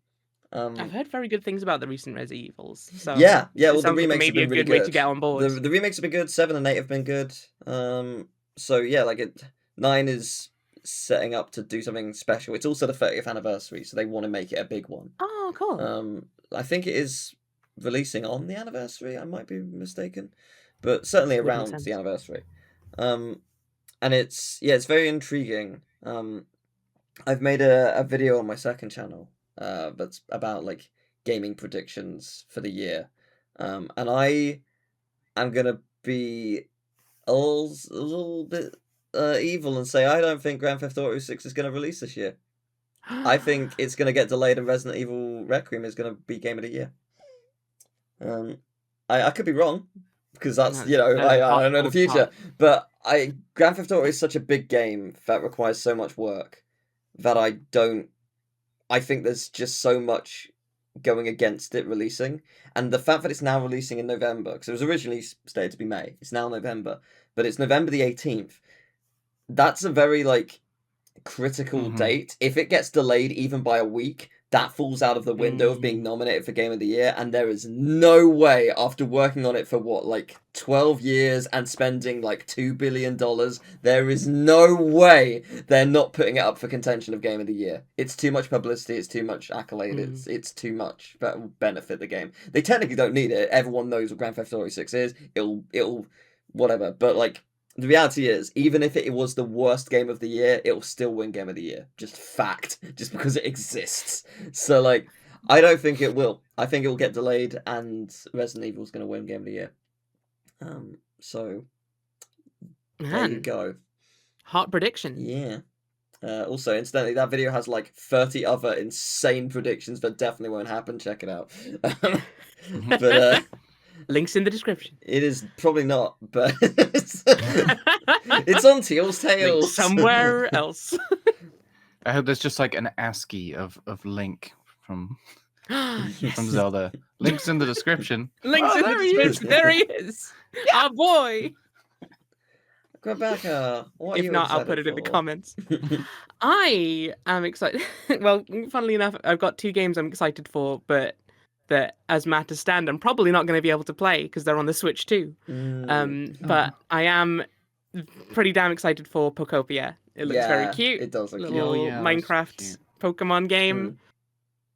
I've heard very good things about the recent Resident Evils. So yeah. Well, the remakes have been really good. Maybe a good way to get on board. The remakes have been good. 7 and 8 have been good. So yeah, like 9 is setting up to do something special. It's also the 30th anniversary, so they want to make it a big one. Oh, cool. I think it is releasing on the anniversary. I might be mistaken, but certainly around the anniversary. And it's very intriguing. I've made a video on my second channel that's about like gaming predictions for the year, and I am gonna be a little bit evil and say I don't think Grand Theft Auto 6 is gonna release this year. I think it's gonna get delayed, and Resident Evil Requiem is gonna be Game of the Year. I could be wrong because that's I don't know the future, but Grand Theft Auto is such a big game that requires so much work that I think there's just so much going against it releasing, and the fact that it's now releasing in November, because it was originally stated to be May, it's now November, but it's November the 18th. That's a very like critical date. If it gets delayed even by a week, that falls out of the window of being nominated for Game of the Year, and there is no way, after working on it for 12 years and spending like $2 billion, there is no way they're not putting it up for contention of Game of the Year. It's too much publicity, it's too much accolade, it's too much that will benefit the game. They technically don't need it. Everyone knows what Grand Theft Auto 6 is. It'll whatever, but like the reality is, even if it was the worst game of the year, it'll still win Game of the Year. Just fact. Just because it exists. So, like, I don't think it will. I think it will get delayed, and Resident Evil's going to win Game of the Year. So, there you go. Hot prediction. Yeah. Also, incidentally, that video has like 30 other insane predictions that definitely won't happen. Check it out. But... links in the description. It is probably not, but it's on Teal's Tales. Link somewhere else. I hope there's just like an ASCII of Link from Zelda. Links in the description. Links in the description. There he is. Our boy. Crebecca, what are you If not, I'll put it in the comments. I am excited. Well, funnily enough, I've got 2 games I'm excited for, but that as matters stand, I'm probably not going to be able to play because they're on the Switch too. But I am pretty damn excited for Pokopia. It looks very cute. It does look little Minecraft Pokemon game.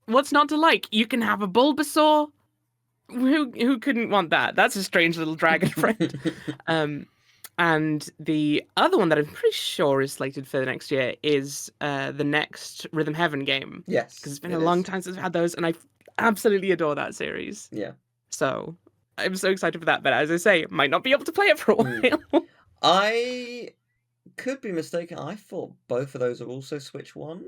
What's not to like? You can have a Bulbasaur. Who couldn't want that? That's a strange little dragon friend. And the other one that I'm pretty sure is slated for the next year is the next Rhythm Heaven game. Yes, because it's been a long time since I've had those, and I absolutely adore that series. Yeah. So I'm so excited for that, but as I say, might not be able to play it for a while. I could be mistaken. I thought both of those are also Switch 1.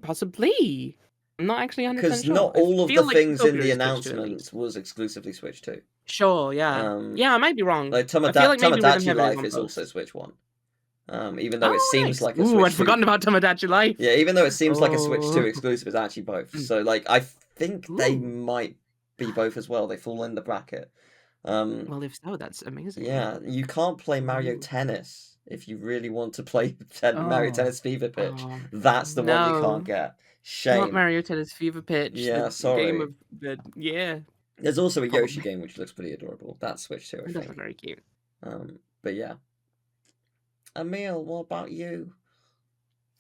Possibly. I'm not actually 100% sure. Because not all of the things in the announcement was exclusively Switch 2. Sure, yeah. I might be wrong. Like Tomodachi Life is also Switch 1. Even though it seems like a Switch 2. I'd forgotten about Tomodachi Life. Yeah, even though it seems like a Switch 2 exclusive, it's actually both. So, like, I think they might be both as well. They fall in the bracket. Well, if so, that's amazing. Yeah, you can't play Mario Tennis if you really want to play Mario Tennis Fever Pitch. That's the one you can't get. Shame. Not Mario Tennis Fever Pitch. Yeah, sorry. Game of There's also a Yoshi game which looks pretty adorable. That's Switch 2, I think. That's very cute. But yeah. Emil, what about you?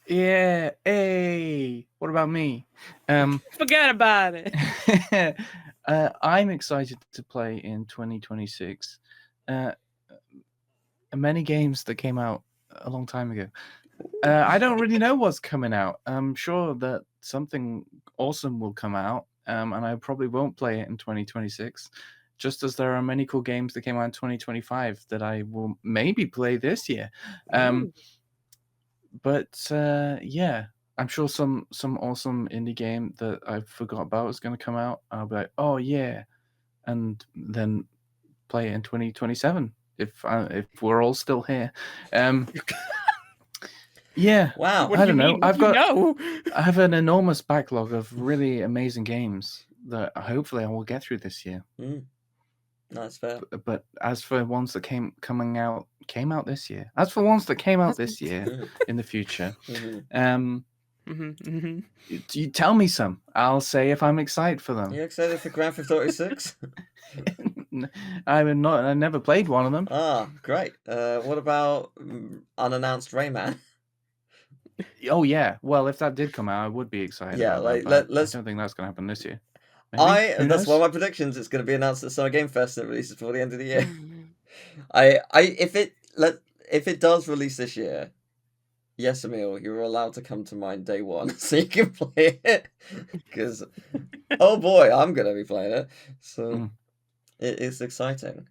Yeah, hey, what about me? Forget about it. I'm excited to play in 2026. Many games that came out a long time ago. I don't really know what's coming out. I'm sure that something awesome will come out, and I probably won't play it in 2026. Just as there are many cool games that came out in 2025 that I will maybe play this year. But yeah, I'm sure some awesome indie game that I forgot about is going to come out. I'll be like, oh yeah, and then play it in 2027 if we're all still here. Yeah. Wow. I don't know. I have an enormous backlog of really amazing games that hopefully I will get through this year. That's fair. But as for ones that came out this year, in the future, you tell me some. I'll say if I'm excited for them. You excited for Grand Theft Auto 6? I never played one of them. Ah, great. What about unannounced Rayman? Oh yeah. Well, if that did come out, I would be excited. Yeah, about like that, but let's. I don't think that's going to happen this year. Maybe? Who That's knows? one of my predictions. It's going to be announced at Summer Game Fest and it releases before the end of the year. If it does release this year, yes, Emil, you're allowed to come to mine day one so you can play it. Because, oh boy, I'm going to be playing it. So it is exciting.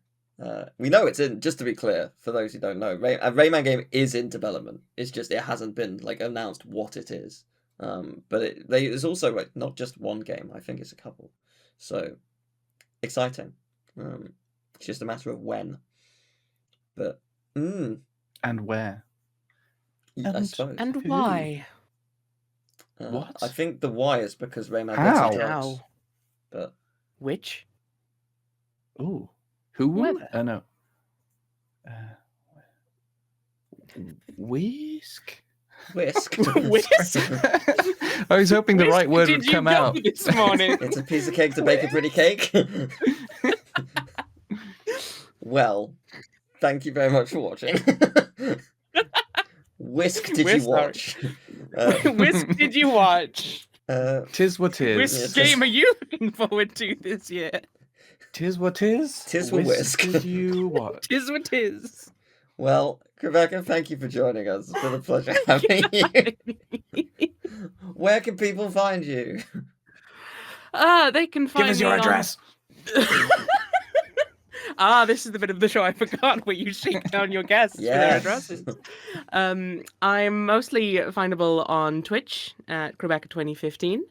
We know it's in, just to be clear, for those who don't know, a Rayman game is in development. It's just, it hasn't been like announced what it is. But there's also like not just one game. I think it's a couple. So exciting. It's just a matter of when. But and where? I suppose. And why? What? I think the why is because Rayman How? gets drugs. How? But Which? Ooh. Who? Whether. No. Whisk. Whisk. Whisk? I was hoping the Whisk right word did would you come go out. this morning? It's a piece of cake to bake a pretty cake. Well, thank you very much for watching. Whisk did Whisk, you watch? Whisk did you watch? Tis what tis. Which game are you looking forward to this year? Tis what tis. Tis what whisk. Did you watch? Tis what tis. Well, Crebecca, thank you for joining us. It's been a pleasure having you. Where can people find you? They can find Give us your me on- address. This is the bit of the show I forgot where you shake down your guests for their addresses. I'm mostly findable on Twitch at Crebecca 2015,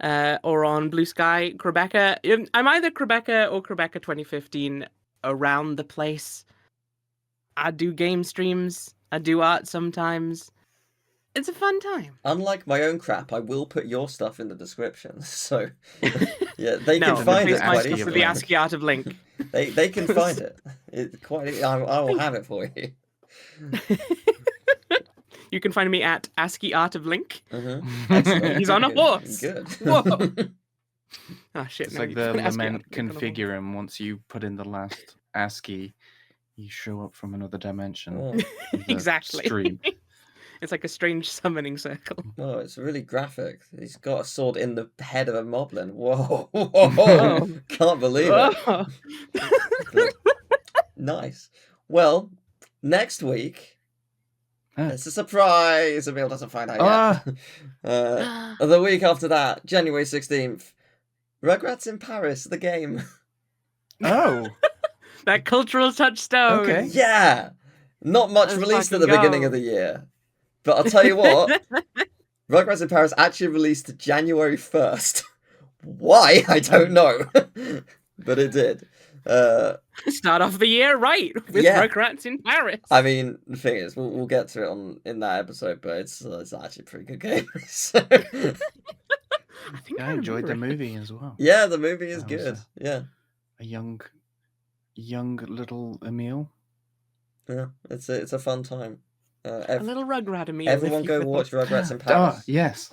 or on Blue Sky Crebecca. I'm either Crebecca or Crebecca 2015 around the place. I do game streams. I do art sometimes. It's a fun time. Unlike my own crap, I will put your stuff in the description. So, yeah, they No, can find please it my quite stuff for easily. the ASCII art of Link. They can find it. I will have it for you. You can find me at ASCII Art of Link. Excellent. He's on a horse. Good. Whoa. Oh shit! It's no, like you the put ASCII lament Art of Link on a horse. configurum. Once you put in the last ASCII, you show up from another dimension. Oh, with a Exactly. Stream. It's like a strange summoning circle. oh, it's really graphic. He's got a sword in the head of a moblin. Whoa. Whoa. Can't believe it. Oh. But nice. Well, next week, it's a surprise. Emil doesn't find out yet. The week after that, January 16th, Rugrats in Paris, the game. Oh. That cultural touchstone. Okay. Yeah. Not much Let's released at fucking the beginning go. of the year. But I'll tell you what, Rugrats in Paris actually released January 1st. Why? I don't know. But it did. Start off the year right with Rugrats in Paris. I mean, the thing is, we'll get to it in that episode, but it's actually a pretty good game. So... I think I enjoyed the remember it. movie as well. Yeah, the movie is That was good. Yeah. A young little Emil. Yeah, it's a fun time. A little Rugrat Emil. Everyone if go you will. watch Rugrats in Paris. Yes.